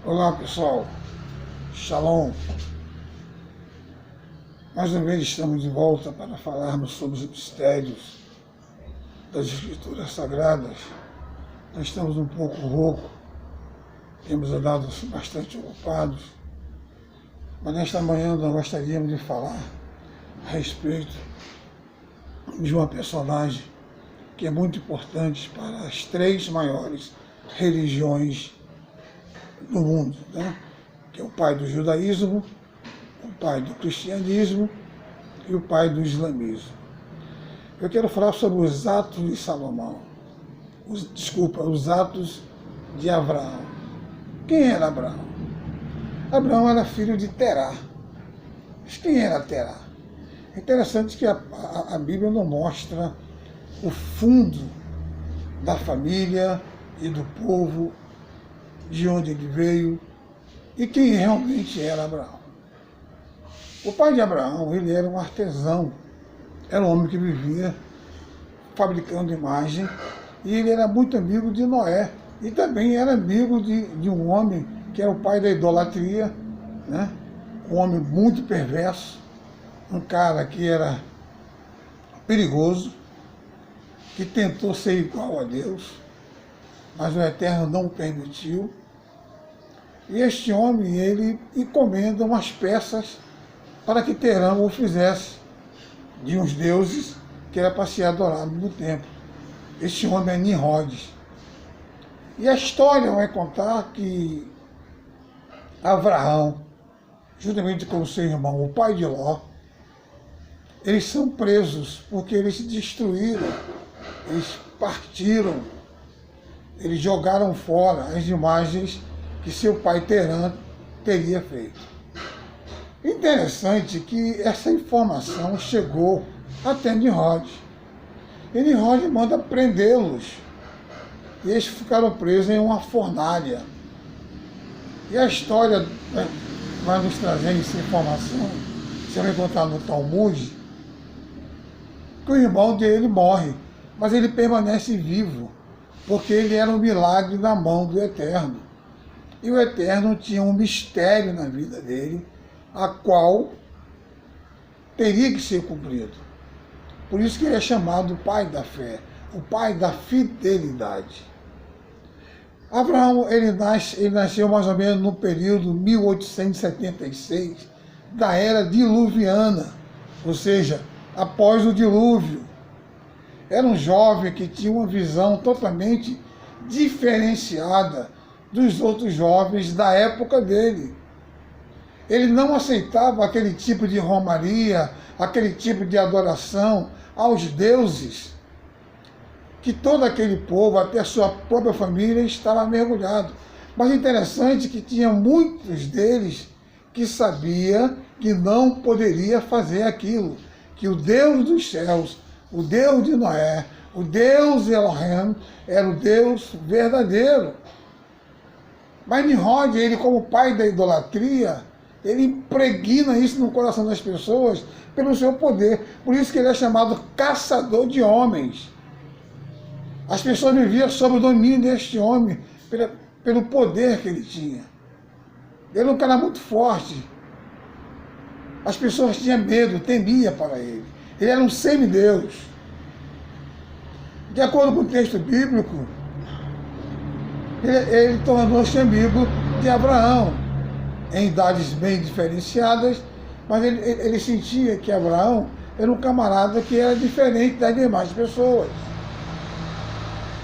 Olá pessoal, Shalom. Mais uma vez estamos de volta para falarmos sobre os mistérios das Escrituras Sagradas. Nós estamos um pouco roucos, temos andado bastante ocupados, mas nesta manhã nós gostaríamos de falar a respeito de uma personagem que é muito importante para as três maiores religiões no mundo, né? Que é o pai do judaísmo, o pai do cristianismo e o pai do islamismo. Eu quero falar sobre os atos de Salomão, os atos de Abraão. Quem era Abraão? Abraão era filho de Terá. Mas quem era Terá? É interessante que a Bíblia não mostra o fundo da família e do povo, de onde ele veio e quem realmente era Abraão. O pai de Abraão, ele era um artesão, era um homem que vivia fabricando imagem e ele era muito amigo de Noé e também era amigo de um homem que era o pai da idolatria, né? Um homem muito perverso, um cara que era perigoso, que tentou ser igual a Deus, mas o Eterno não o permitiu. E este homem, ele encomenda umas peças para que Terã o fizesse de uns deuses que era para ser adorado no templo. Este homem é Nimrod. E a história vai contar que Abraão, juntamente com o seu irmão, o pai de Ló, eles são presos porque eles se destruíram, eles partiram, eles jogaram fora as imagens que seu pai Terã teria feito. Interessante que essa informação chegou até Nimrod. E Nimrod manda prendê-los. E eles ficaram presos em uma fornalha. E a história, né, vai nos trazendo essa informação, você vai encontrar no Talmud, que o irmão dele morre, mas ele permanece vivo, porque ele era um milagre na mão do Eterno. E o Eterno tinha um mistério na vida dele, a qual teria que ser cumprido. Por isso que ele é chamado o pai da fé, o pai da fidelidade. Abraão, ele nasceu mais ou menos no período 1876 da era diluviana, ou seja, após o dilúvio. Era um jovem que tinha uma visão totalmente diferenciada dos outros jovens da época dele. Ele não aceitava aquele tipo de romaria, aquele tipo de adoração aos deuses, que todo aquele povo, até a sua própria família, estava mergulhado. Mas interessante que tinha muitos deles que sabia que não poderia fazer aquilo, que o Deus dos céus, o Deus de Noé, o Deus Elohim, era o Deus verdadeiro. Mas Nimrod, ele como pai da idolatria, ele impregna isso no coração das pessoas pelo seu poder. Por isso que ele é chamado caçador de homens. As pessoas viviam sob o domínio deste homem, pelo poder que ele tinha. Ele era um cara muito forte. As pessoas tinham medo, temiam para ele. Ele era um semideus. De acordo com o texto bíblico, ele tornou-se amigo de Abraão, em idades bem diferenciadas, mas ele sentia que Abraão era um camarada que era diferente das demais pessoas.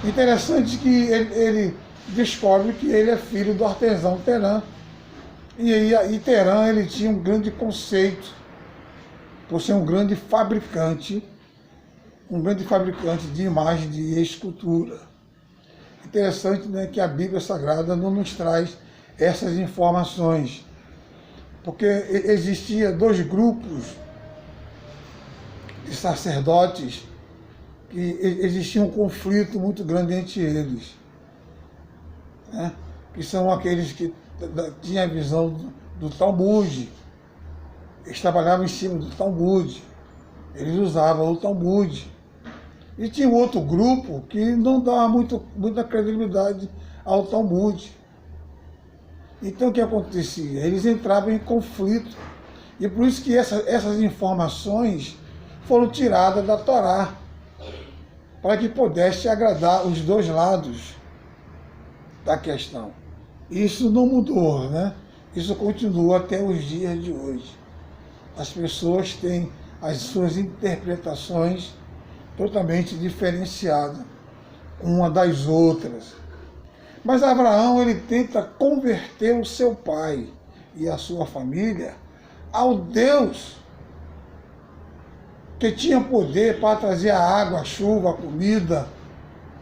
Interessante que ele descobre que ele é filho do artesão Terã. E Terã, ele tinha um grande conceito, por ser um grande fabricante de imagem, de escultura. Interessante, né, que a Bíblia Sagrada não nos traz essas informações, porque existia dois grupos de sacerdotes que existia um conflito muito grande entre eles, né, que são aqueles que tinham a visão do Talmud, eles trabalhavam em cima do Talmud, eles usavam o Talmud. E tinha um outro grupo que não dava muita credibilidade ao Talmud. Então o que acontecia? Eles entravam em conflito. E por isso que essas informações foram tiradas da Torá, para que pudesse agradar os dois lados da questão. Isso não mudou, né? Isso continua até os dias de hoje. As pessoas têm as suas interpretações totalmente diferenciadas uma das outras. Mas Abraão, ele tenta converter o seu pai e a sua família ao Deus que tinha poder para trazer a água, a chuva, a comida,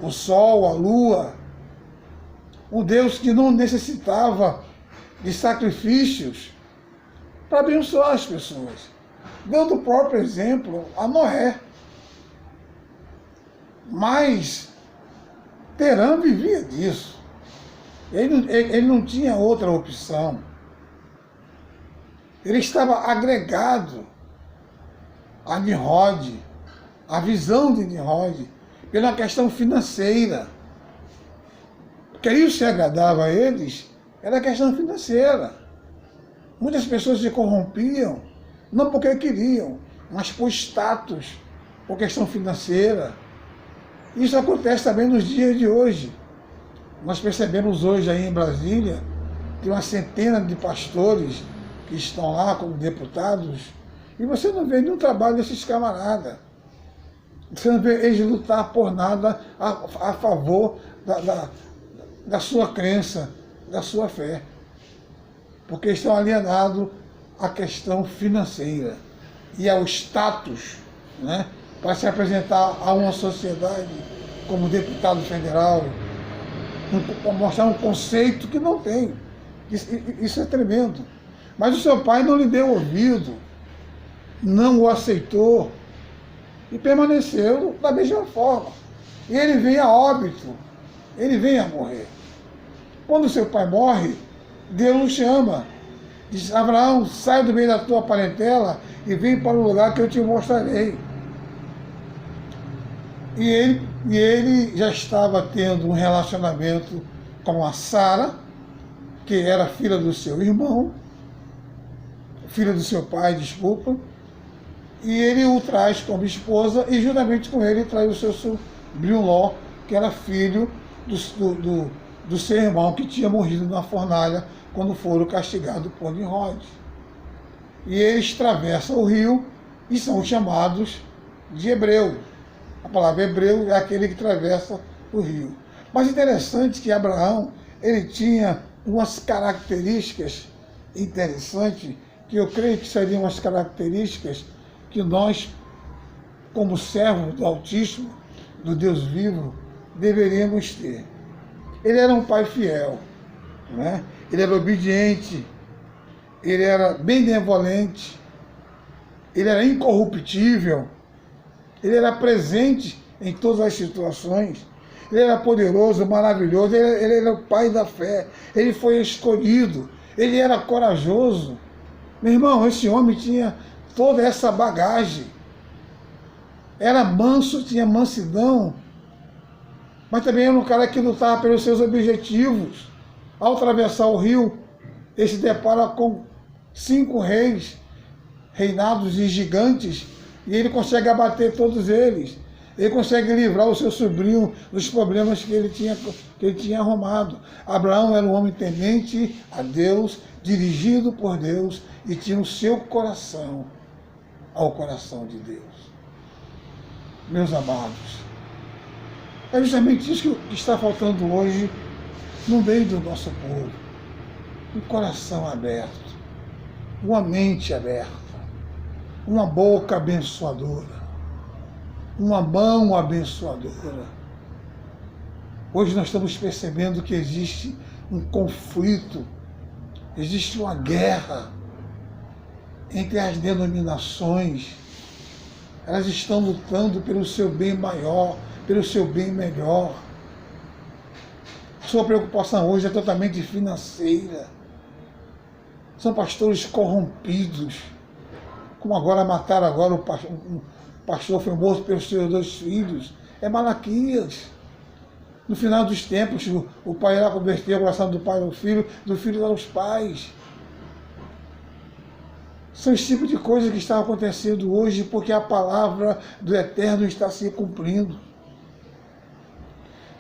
o sol, a lua. Um Deus que não necessitava de sacrifícios para abençoar as pessoas, dando o próprio exemplo a Noé. Mas Terã vivia disso. Ele não tinha outra opção. Ele estava agregado a Nimrod, a visão de Nimrod, pela questão financeira. Porque isso que agradava a eles era a questão financeira. Muitas pessoas se corrompiam, não porque queriam, mas por status, por questão financeira. Isso acontece também nos dias de hoje. Nós percebemos hoje aí em Brasília, tem uma centena de pastores que estão lá como deputados, e você não vê nenhum trabalho desses camaradas. Você não vê eles lutar por nada a favor da sua crença, da sua fé. Porque estão alienados à questão financeira e ao status, né, para se apresentar a uma sociedade como deputado federal, mostrar um conceito que não tem. Isso é tremendo. Mas o seu pai não lhe deu ouvido, não o aceitou e permaneceu da mesma forma. E ele vem a óbito, ele vem a morrer. Quando seu pai morre, Deus o chama. Diz: Abraão, sai do meio da tua parentela e vem para o lugar que eu te mostrarei. E ele já estava tendo um relacionamento com a Sara, que era filha do seu irmão, filha do seu pai, desculpa, e ele o traz como esposa, e juntamente com ele traz o seu sobrinho Ló, que era filho do seu irmão, que tinha morrido na fornalha quando foram castigados por Nimrod. E eles atravessam o rio e são chamados de hebreus. A palavra hebreu é aquele que atravessa o rio. Mas interessante que Abraão, ele tinha umas características interessantes, que eu creio que seriam as características que nós, como servos do Altíssimo, do Deus vivo, deveríamos ter. Ele era um pai fiel, né? Ele era obediente, ele era benevolente, ele era incorruptível, ele era presente em todas as situações, ele era poderoso, maravilhoso, ele era o pai da fé, ele foi escolhido, ele era corajoso. Meu irmão, esse homem tinha toda essa bagagem, era manso, tinha mansidão, mas também era um cara que lutava pelos seus objetivos. Ao atravessar o rio, ele se depara com 5 reis, reinados e gigantes, e ele consegue abater todos eles. Ele consegue livrar o seu sobrinho dos problemas que ele tinha arrumado. Abraão era um homem temente a Deus, dirigido por Deus, e tinha o seu coração ao coração de Deus. Meus amados, é justamente isso que está faltando hoje no meio do nosso povo. Um coração aberto, uma mente aberta, uma boca abençoadora, uma mão abençoadora. Hoje nós estamos percebendo que existe um conflito, existe uma guerra entre as denominações. Elas estão lutando pelo seu bem maior, pelo seu bem melhor. Sua preocupação hoje é totalmente financeira. São pastores corrompidos, como agora mataram agora um pastor foi morto pelos seus 2 filhos. É Malaquias. No final dos tempos, o pai irá converter o coração do pai ao filho, do filho aos pais. São esse tipo de coisa que está acontecendo hoje porque a palavra do Eterno está se cumprindo.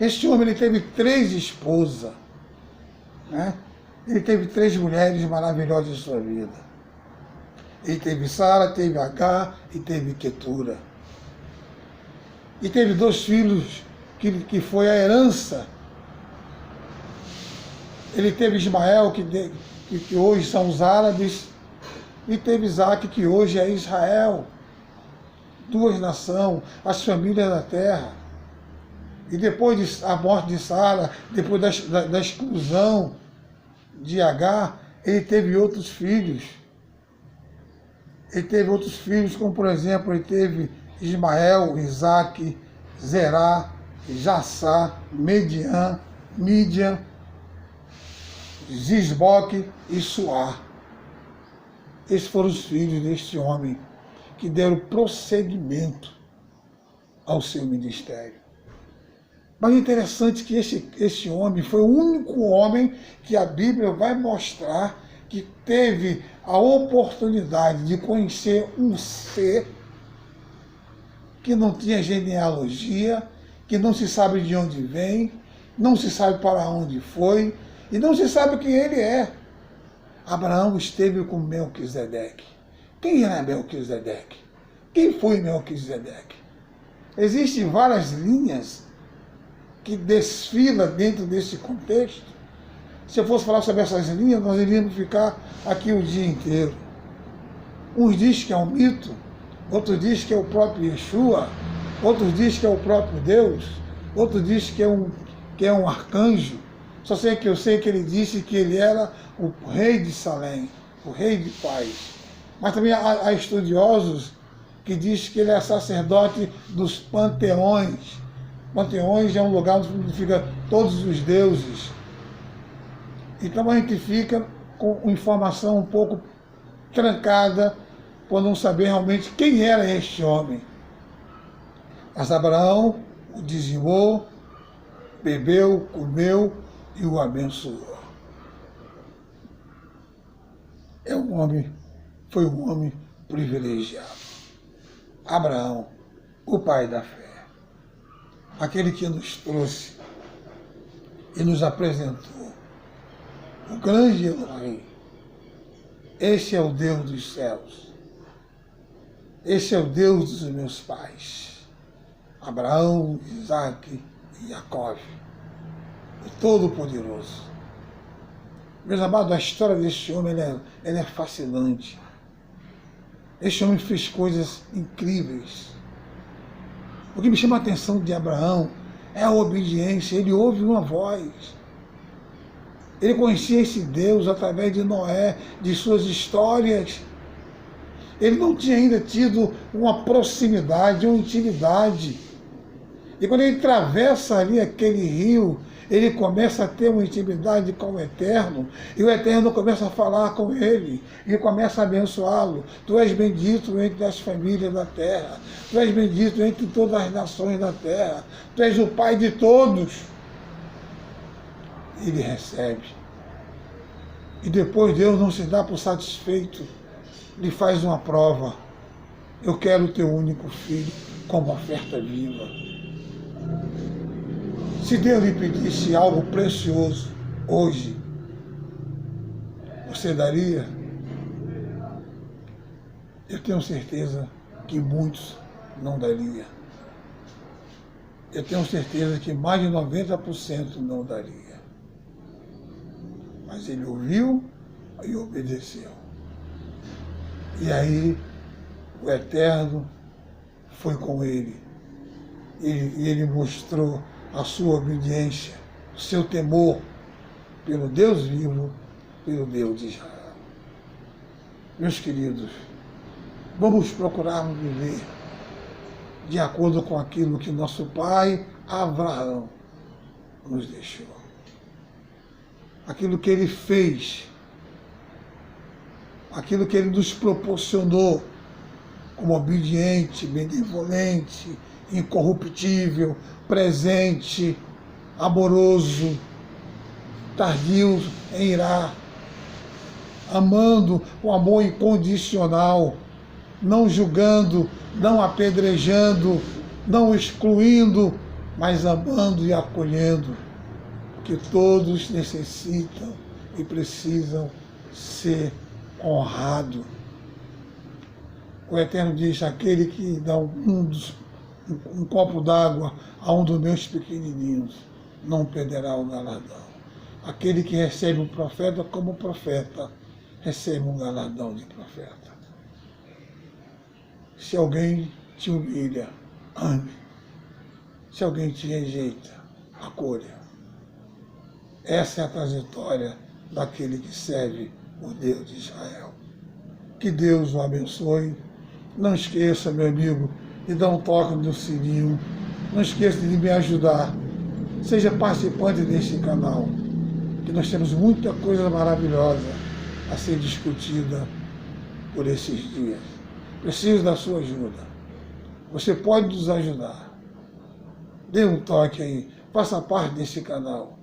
Este homem ele teve 3 esposas, né? Ele teve 3 mulheres maravilhosas em sua vida. Ele teve Sara, teve Agar e teve Quetura. E teve 2 filhos que foi a herança. Ele teve Ismael, que hoje são os árabes, e teve Isaac, que hoje é Israel. 2 nações, as famílias da terra. E depois da morte de Sara, depois da exclusão de Agar, ele teve outros filhos. Ele teve outros filhos, como por exemplo, ele teve Ismael, Isaac, Zerá, Jassá, Midian, Gisboque e Suá. Esses foram os filhos deste homem que deram prosseguimento ao seu ministério. Mas é interessante que esse homem foi o único homem que a Bíblia vai mostrar que teve a oportunidade de conhecer um ser que não tinha genealogia, que não se sabe de onde vem, não se sabe para onde foi e não se sabe quem ele é. Abraão esteve com Melquisedeque. Quem era Melquisedeque? Quem foi Melquisedeque? Existem várias linhas que desfilam dentro desse contexto. Se eu fosse falar sobre essas linhas, nós iríamos ficar aqui o dia inteiro. Uns dizem que é um mito, outros dizem que é o próprio Yeshua, outros dizem que é o próprio Deus, outros dizem que é um arcanjo. Só sei que eu sei que ele disse que ele era o rei de Salém, o rei de paz. Mas também há estudiosos que dizem que ele é sacerdote dos panteões. Panteões é um lugar onde ficam todos os deuses. Então a gente fica com informação um pouco trancada por não saber realmente quem era este homem. Mas Abraão o dizimou, bebeu, comeu e o abençoou. Foi um homem privilegiado. Abraão, o pai da fé, aquele que nos trouxe e nos apresentou o grande Elohim. Esse é o Deus dos céus. Esse é o Deus dos meus pais. Abraão, Isaac e Jacó, o Todo-Poderoso. Meus amados, a história deste homem ela é fascinante. Este homem fez coisas incríveis. O que me chama a atenção de Abraão é a obediência. Ele ouve uma voz. Ele conhecia esse Deus através de Noé, de suas histórias. Ele não tinha ainda tido uma proximidade, uma intimidade. E quando ele atravessa ali aquele rio, ele começa a ter uma intimidade com o Eterno, e o Eterno começa a falar com ele, e começa a abençoá-lo. Tu és bendito entre as famílias da terra, tu és bendito entre todas as nações da terra, tu és o Pai de todos. Ele recebe. E depois Deus não se dá por satisfeito, lhe faz uma prova. Eu quero o teu único filho como oferta viva. Se Deus lhe pedisse algo precioso hoje, você daria? Eu tenho certeza que muitos não dariam. Eu tenho certeza que mais de 90% não daria. Mas ele ouviu e obedeceu. E aí o Eterno foi com ele. E ele mostrou a sua obediência, o seu temor pelo Deus vivo, pelo Deus de Israel. Meus queridos, vamos procurar viver de acordo com aquilo que nosso pai Abraão nos deixou. Aquilo que ele fez, aquilo que ele nos proporcionou como obediente, benevolente, incorruptível, presente, amoroso, tardio em irar, amando com amor incondicional, não julgando, não apedrejando, não excluindo, mas amando e acolhendo, porque todos necessitam e precisam ser honrados. O Eterno diz: aquele que dá um copo d'água a um dos meus pequenininhos não perderá o galardão. Aquele que recebe um profeta como profeta recebe um galardão de profeta. Se alguém te humilha, ame. Se alguém te rejeita, acolha. Essa é a trajetória daquele que serve o Deus de Israel. Que Deus o abençoe. Não esqueça, meu amigo, de dar um toque no sininho. Não esqueça de me ajudar. Seja participante deste canal, que nós temos muita coisa maravilhosa a ser discutida por esses dias. Preciso da sua ajuda. Você pode nos ajudar. Dê um toque aí, faça parte desse canal,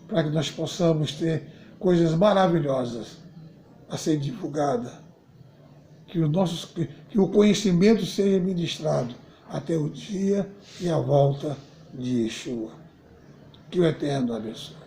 para que nós possamos ter coisas maravilhosas a ser divulgada, que o conhecimento seja ministrado até o dia e a volta de Yeshua. Que o Eterno abençoe.